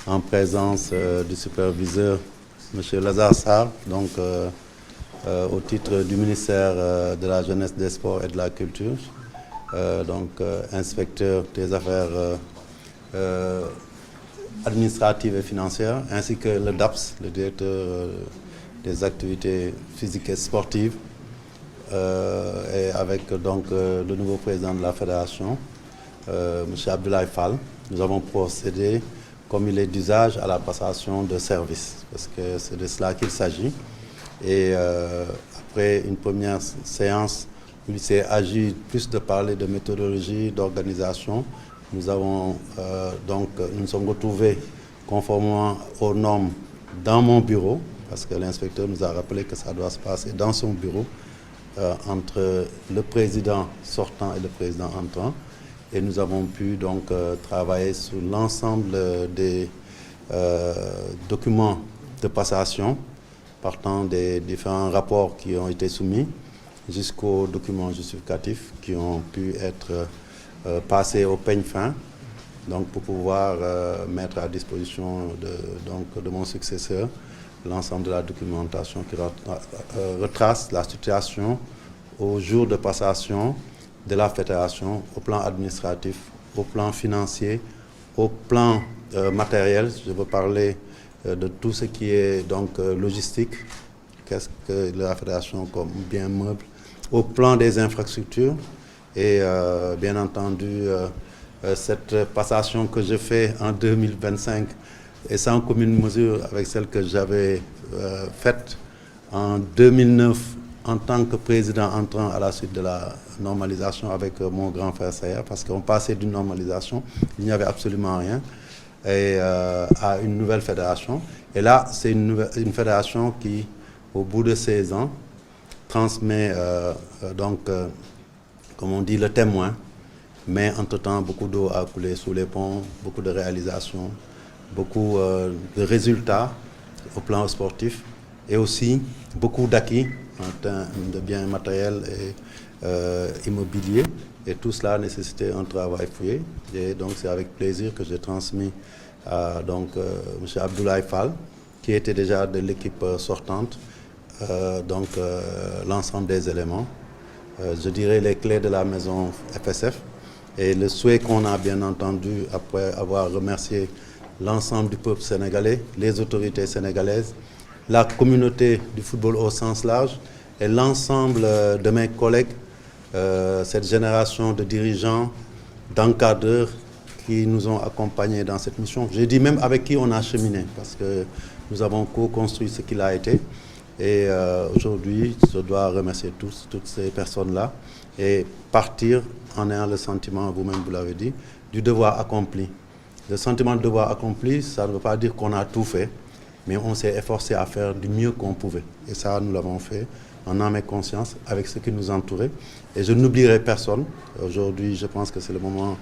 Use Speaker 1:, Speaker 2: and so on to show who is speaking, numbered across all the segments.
Speaker 1: en présence du superviseur, M. Lazare Sarr, donc au titre du ministère de la Jeunesse, des Sports et de la Culture, inspecteur des affaires administratives et financières, ainsi que le DAPS, le directeur des activités physiques et sportives, et avec donc le nouveau président de la fédération, M. Abdoulaye Fall. Nous avons procédé, comme il est d'usage, à la passation de services, parce que c'est de cela qu'il s'agit. Et après une première séance, il s'est agi plus de parler de méthodologie, d'organisation. Nous nous sommes retrouvés conformément aux normes dans mon bureau, parce que l'inspecteur nous a rappelé que ça doit se passer dans son bureau, entre le président sortant et le président entrant. Et nous avons pu donc travailler sur l'ensemble des documents de passation, partant des différents rapports qui ont été soumis jusqu'aux documents justificatifs qui ont pu être passés au peigne fin, donc pour pouvoir mettre à disposition de mon successeur l'ensemble de la documentation qui retrace la situation au jour de passation de la fédération, au plan administratif, au plan financier, au plan matériel. Je veux parler de tout ce qui est donc logistique, qu'est-ce que la fédération comme bien meuble, au plan des infrastructures et bien entendu cette passation que je fais en 2025 est sans commune mesure avec celle que j'avais faite en 2009 en tant que président entrant à la suite de la normalisation avec mon grand frère Sayer, parce qu'on passait d'une normalisation, il n'y avait absolument rien, et à une nouvelle fédération. Et là, c'est une fédération qui, au bout de 16 ans, transmet comme on dit, le témoin, mais entre-temps, beaucoup d'eau a coulé sous les ponts, beaucoup de réalisations, beaucoup de résultats au plan sportif, et aussi beaucoup d'acquis en termes de biens matériels et immobiliers. Et tout cela nécessitait un travail fouillé. Et donc c'est avec plaisir que j'ai transmis à M. Abdoulaye Fall, qui était déjà de l'équipe sortante, l'ensemble des éléments. Je dirais les clés de la maison FSF. Et le souhait qu'on a bien entendu, après avoir remercié l'ensemble du peuple sénégalais, les autorités sénégalaises, la communauté du football au sens large et l'ensemble de mes collègues, cette génération de dirigeants, d'encadreurs qui nous ont accompagnés dans cette mission. Je dis même avec qui on a cheminé, parce que nous avons co-construit ce qu'il a été. Et aujourd'hui, je dois remercier toutes ces personnes-là et partir en ayant le sentiment, vous-même vous l'avez dit, du devoir accompli. Le sentiment de devoir accompli, ça ne veut pas dire qu'on a tout fait, mais on s'est efforcé à faire du mieux qu'on pouvait. Et ça, nous l'avons fait en âme et conscience avec ce qui nous entourait. Et je n'oublierai personne. Aujourd'hui, je pense que c'est le moment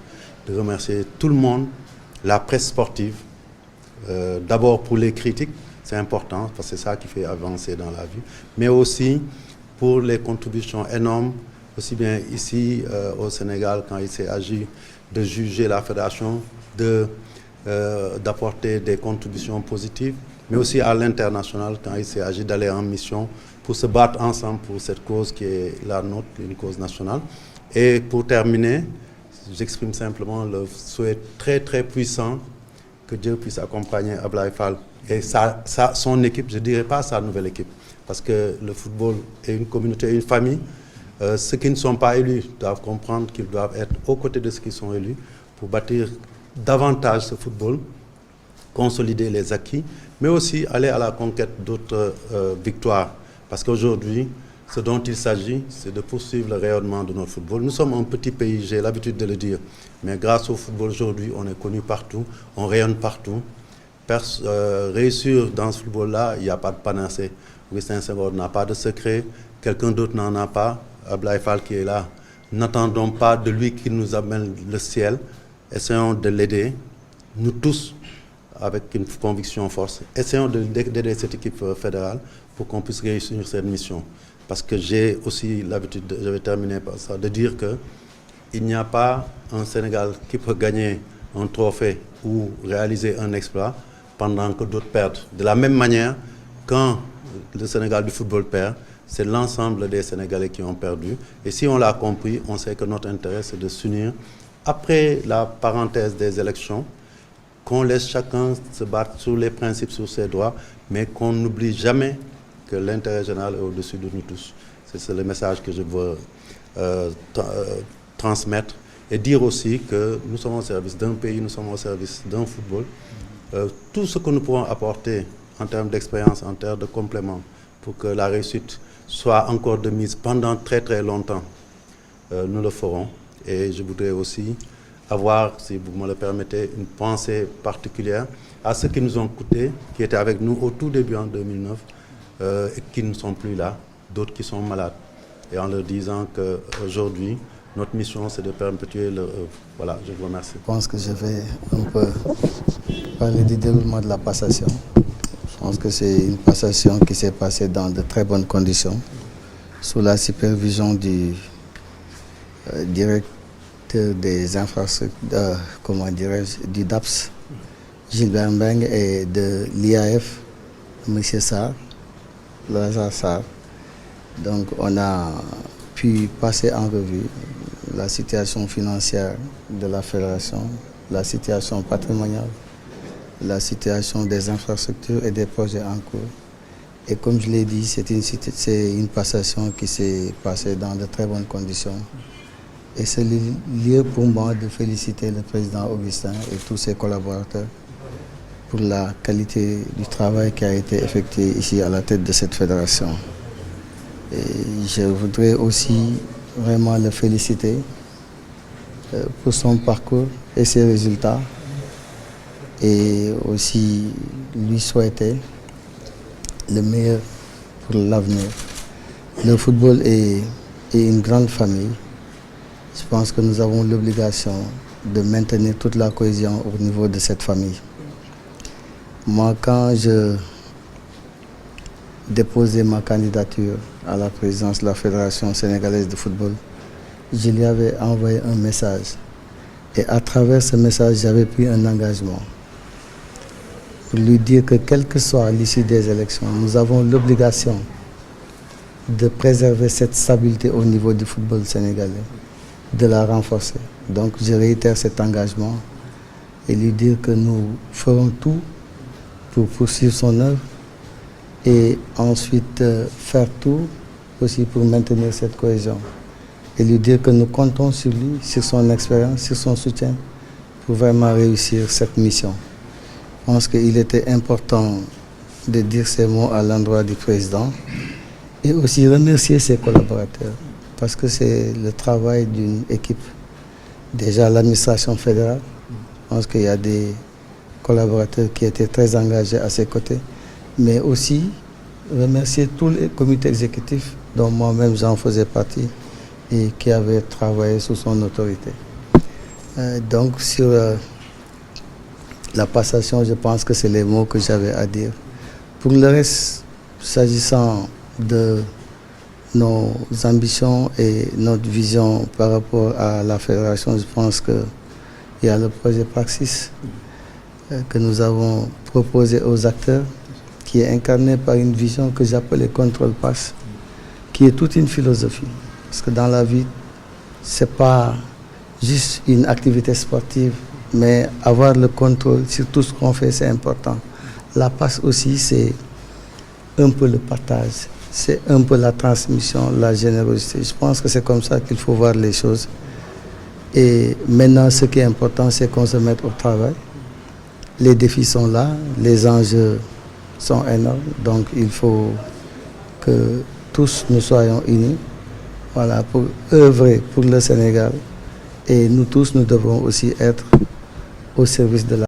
Speaker 1: de remercier tout le monde, la presse sportive, d'abord pour les critiques, c'est important, parce que c'est ça qui fait avancer dans la vie, mais aussi pour les contributions énormes, aussi bien ici au Sénégal, quand il s'est agi de juger la fédération, d'apporter des contributions positives, mais aussi à l'international, quand il s'est agi d'aller en mission pour se battre ensemble pour cette cause qui est la nôtre, une cause nationale. Et pour terminer, j'exprime simplement le souhait très très puissant que Dieu puisse accompagner Abdoulaye Fall et son équipe, je ne dirais pas sa nouvelle équipe, parce que le football est une communauté, une famille. Ceux qui ne sont pas élus doivent comprendre qu'ils doivent être aux côtés de ceux qui sont élus pour bâtir davantage ce football, consolider les acquis, mais aussi aller à la conquête d'autres victoires. Parce qu'aujourd'hui, ce dont il s'agit, c'est de poursuivre le rayonnement de notre football. Nous sommes un petit pays, j'ai l'habitude de le dire, mais grâce au football aujourd'hui, on est connu partout, on rayonne partout. Réussir dans ce football-là, il n'y a pas de panacée. Augustin Senghor n'a pas de secret, quelqu'un d'autre n'en a pas. Abdoulaye Fall qui est là, n'attendons pas de lui qu'il nous amène le ciel. Essayons de l'aider, nous tous, avec une conviction forte. Essayons d'aider cette équipe fédérale pour qu'on puisse réussir cette mission. Parce que j'ai aussi l'habitude, je vais terminer par ça, de dire qu'il n'y a pas un Sénégal qui peut gagner un trophée ou réaliser un exploit pendant que d'autres perdent. De la même manière, quand le Sénégal du football perd, c'est l'ensemble des Sénégalais qui ont perdu. Et si on l'a compris, on sait que notre intérêt, c'est de s'unir après la parenthèse des élections, qu'on laisse chacun se battre sur les principes, sur ses droits, mais qu'on n'oublie jamais que l'intérêt général est au-dessus de nous tous. C'est le message que je veux transmettre et dire aussi que nous sommes au service d'un pays, nous sommes au service d'un football. Tout ce que nous pouvons apporter en termes d'expérience, en termes de compléments, pour que la réussite soit encore de mise pendant très très longtemps, nous le ferons. Et je voudrais aussi avoir, si vous me le permettez, une pensée particulière à ceux qui nous ont coûté, qui étaient avec nous au tout début en 2009 et qui ne sont plus là, d'autres qui sont malades. Et en leur disant qu'aujourd'hui, notre mission, c'est de perpétuer leur œuvre. Voilà, je vous remercie.
Speaker 2: Je pense que je vais un peu parler du déroulement de la passation. Je pense que c'est une passation qui s'est passée dans de très bonnes conditions, sous la supervision du directeur des infrastructures, du DAPS, Gilbert Mbeng, et de l'IAF, M. Sarr, Lazare Sarr. Donc on a pu passer en revue la situation financière de la fédération, la situation patrimoniale, la situation des infrastructures et des projets en cours. Et comme je l'ai dit, c'est une passation qui s'est passée dans de très bonnes conditions. Et c'est le lieu pour moi de féliciter le président Augustin et tous ses collaborateurs pour la qualité du travail qui a été effectué ici à la tête de cette fédération. Et je voudrais aussi vraiment le féliciter pour son parcours et ses résultats, et aussi lui souhaiter le meilleur pour l'avenir. Le football est une grande famille. Je pense que nous avons l'obligation de maintenir toute la cohésion au niveau de cette famille. Moi, quand je déposais ma candidature à la présidence de la Fédération sénégalaise de football, je lui avais envoyé un message. Et à travers ce message, j'avais pris un engagement pour lui dire que quelle que soit l'issue des élections, nous avons l'obligation de préserver cette stabilité au niveau du football sénégalais, de la renforcer. Donc je réitère cet engagement et lui dire que nous ferons tout pour poursuivre son œuvre et ensuite faire tout aussi pour maintenir cette cohésion. Et lui dire que nous comptons sur lui, sur son expérience, sur son soutien pour vraiment réussir cette mission. Je pense qu'il était important de dire ces mots à l'endroit du président et aussi remercier ses collaborateurs, parce que c'est le travail d'une équipe. Déjà l'administration fédérale, je pense qu'il y a des collaborateurs qui étaient très engagés à ses côtés, mais aussi remercier tous les comités exécutifs dont moi-même j'en faisais partie et qui avaient travaillé sous son autorité. Donc sur la passation, je pense que c'est les mots que j'avais à dire. Pour le reste, s'agissant de nos ambitions et notre vision par rapport à la fédération, je pense qu'il y a le projet Praxis que nous avons proposé aux acteurs, qui est incarné par une vision que j'appelle contrôle pass, qui est toute une philosophie. Parce que dans la vie, ce n'est pas juste une activité sportive, mais avoir le contrôle sur tout ce qu'on fait, c'est important. La passe aussi, c'est un peu le partage, c'est un peu la transmission, la générosité. Je pense que c'est comme ça qu'il faut voir les choses. Et maintenant, ce qui est important, c'est qu'on se mette au travail. Les défis sont là, les enjeux sont énormes, donc il faut que tous nous soyons unis, voilà, pour œuvrer pour le Sénégal. Et nous tous, nous devrons aussi être au service de la